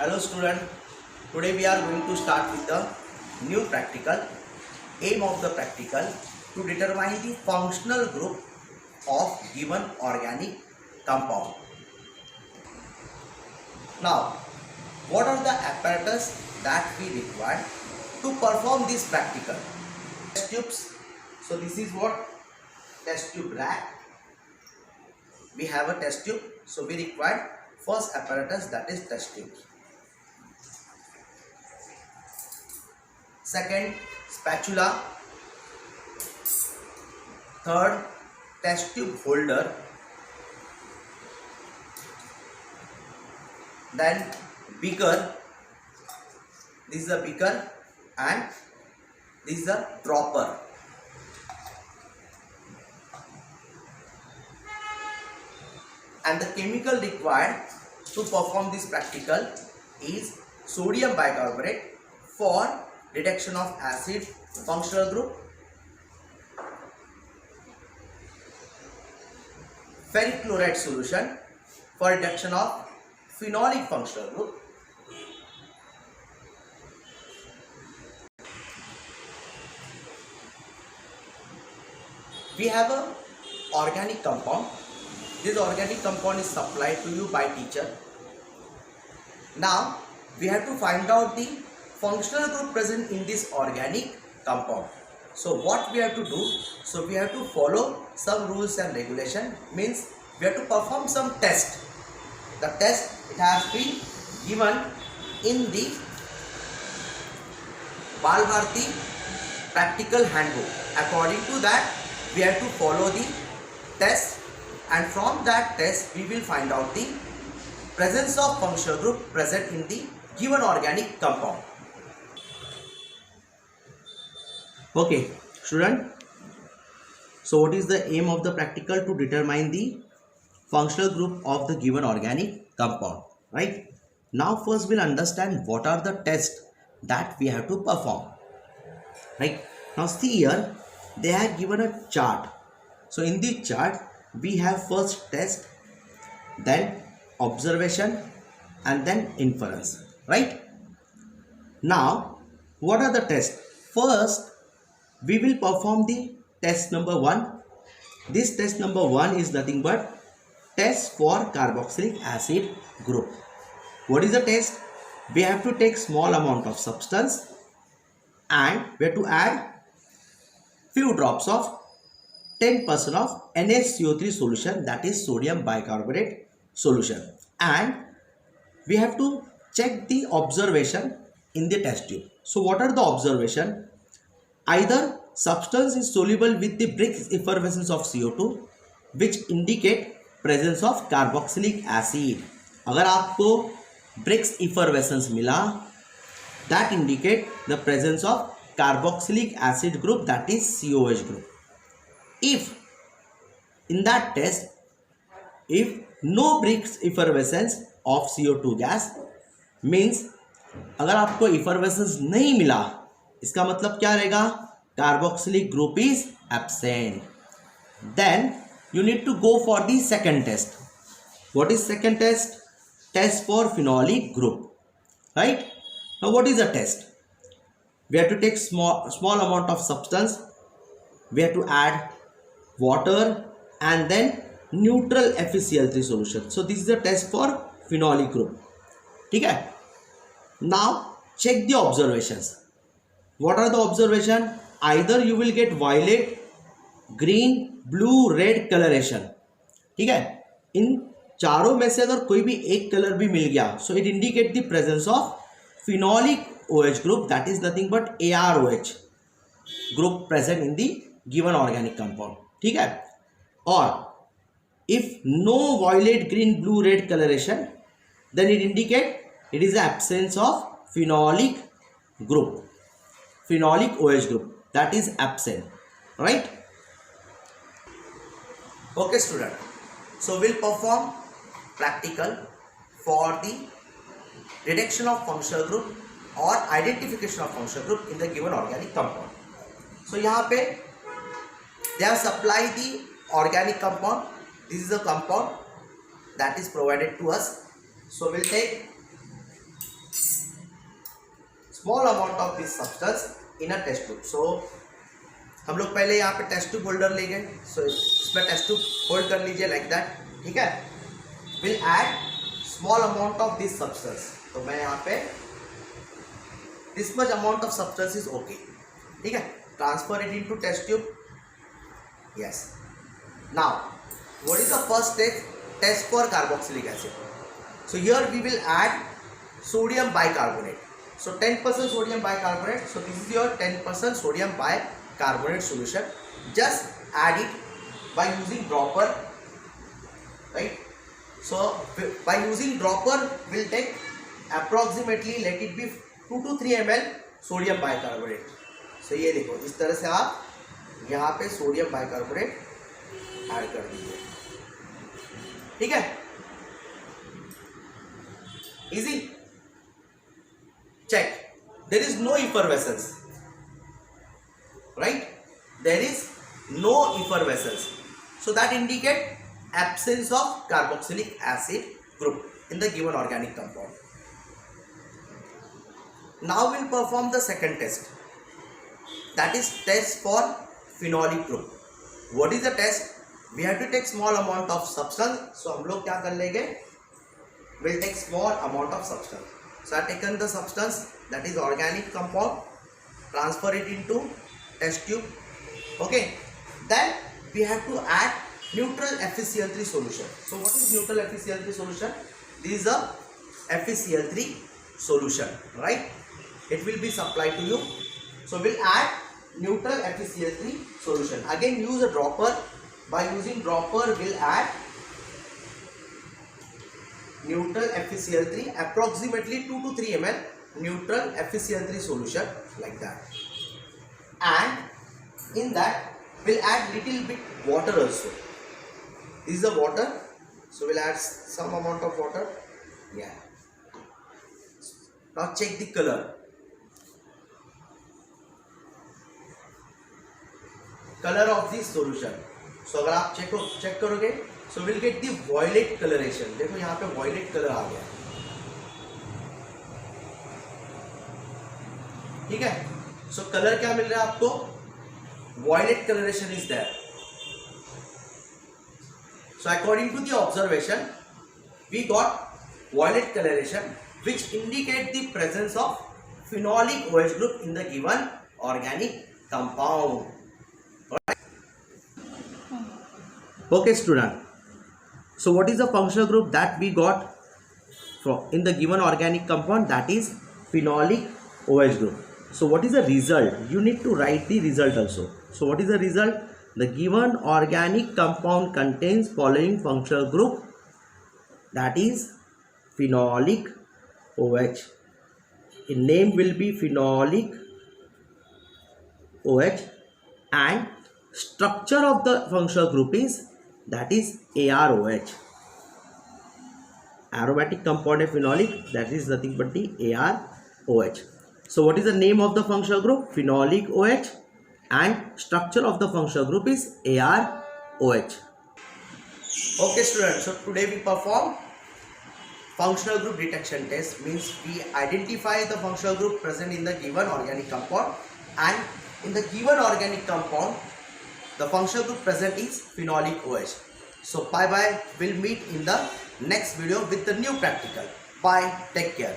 Hello student, today we are going to start with the new practical. Aim of the practical to determine the functional group of given organic compound. Now, what are the apparatus that we require to perform this practical? Test tubes. So this is what test tube rack. We have a test tube, so we require first apparatus, that is test tube. Second, spatula. Third, test tube holder. Then beaker. This is a beaker and this is a dropper. And the chemical required to perform this practical is sodium bicarbonate for reduction of acid functional group, ferric chloride solution for reduction of phenolic functional group, we have a organic compound. This organic compound is supplied to you by teacher. Now we have to find out the functional group present in this organic compound. So what we have to do? So we have to follow some rules and regulation. Means we have to perform some test. The test, it has been given in the Bal Bharati practical handbook. According to that, we have to follow the test. And from that test, we will find out the presence of functional group present in the given organic compound. Okay, student. So what is the aim of the practical? To determine the functional group of the given organic compound, right? Now first we'll understand what are the tests that we have to perform, right? Now see here, they have given a chart. So in this chart, we have first test, then observation, and then inference, right? Now what are the tests? First we will perform the test number 1. This test number 1 is nothing but test for carboxylic acid group. What is the test? We have to take small amount of substance and we have to add few drops of 10% of NaCO3 solution, that is sodium bicarbonate solution, and we have to check the observation in the test tube. So what are the observation? Either substance is soluble with the Brix effervescence of CO2, which indicate presence of carboxylic acid. अगर आपको Brix effervescence मिला, that indicate the presence of carboxylic acid group, that is COH group. If in that test, if no Brix effervescence of CO2 gas, means अगर आपको effervescence नहीं मिला, इसका मतलब क्या रहेगा? Carboxylic group is absent. Then you need to go for the second test. What is second test? Test for phenolic group, right? Now what is the test? We have to take small amount of substance, we have to add water and then neutral FeCl3 solution. So this is the test for phenolic group. Okay? Now check the observations. What are the observation? Either you will get violet, green, blue, red coloration. ठीक है? इन चारों में से अगर कोई भी एक colour भी मिल गया, so it indicate the presence of phenolic OH group, that is nothing but AROH group present in the given organic compound. ठीक है? और if no violet, green, blue, red coloration, then it indicate it is the absence of phenolic group, phenolic OH group, that is absent, right? Okay student, so we'll perform practical for the reduction of functional group or identification of functional group in the given organic compound. So यहाँ पे they have supplied the organic compound. This is a compound that is provided to us. So we'll take small amount of this substance in a test tube. So हम लोग पहले यहाँ पे test tube holder ले गए. So इसमें test tube hold कर लीजिए like that. ठीक है. Will add small amount of this substance. तो मैं यहाँ पे this much amount of substance is okay. ठीक है. Transfer it into test tube. Yes. Now what is the first step? Test for carboxylic acid. So here we will add sodium bicarbonate. So 10% sodium bicarbonate. So this is your 10% sodium bicarbonate solution. Just add it by using dropper, right? So by using dropper will take approximately, let it be 2 to 3 ml sodium bicarbonate. So ये देखो इस तरह से आप यहाँ पे sodium bicarbonate add कर दीजिए. ठीक है. Easy. Check. There is no effervescence. Right? There is no effervescence. So that indicate absence of carboxylic acid group in the given organic compound. Now we'll perform the second test. That is test for phenolic group. What is the test? We have to take small amount of substance. So हम लोग क्या कर लेंगे? We'll take small amount of substance. So I have taken the substance, that is organic compound, transfer it into test tube. Okay. Then we have to add neutral FeCl3 solution. So what is neutral FeCl3 solution? This is a FeCl3 solution, right? It will be supplied to you. So we'll add neutral FeCl3 solution. Again use a dropper. By using dropper we'll add neutral FeCl3, approximately 2 to 3 ml neutral FeCl3 solution like that. And in that we'll add little bit water also. This is the water. So we'll add some amount of water. Yeah. Now check the color. Color of this solution. So अगर आप check करोगे, so we'll get the violet coloration. देखो यहाँ पे violet color आ गया. ठीक है. So color क्या मिल रहा है आपको? Violet coloration is there. So according to the observation, we got violet coloration, which indicate the presence of phenolic OH group in the given organic compound. Okay, student. So what is the functional group that we got from in the given organic compound? That is phenolic OH group. So what is the result? You need to write the result also. So what is the result? The given organic compound contains following functional group, that is phenolic OH. In name will be phenolic OH, and structure of the functional group is, that is AROH. Aromatic compound of phenolic, that is nothing but the AROH. So what is the name of the functional group? Phenolic OH, and structure of the functional group is AROH. Okay students, so today we perform functional group detection test. Means we identify the functional group present in the given organic compound, and in the given organic compound the functional group present is phenolic OH. So bye bye. We'll meet in the next video with the new practical. Bye. Take care.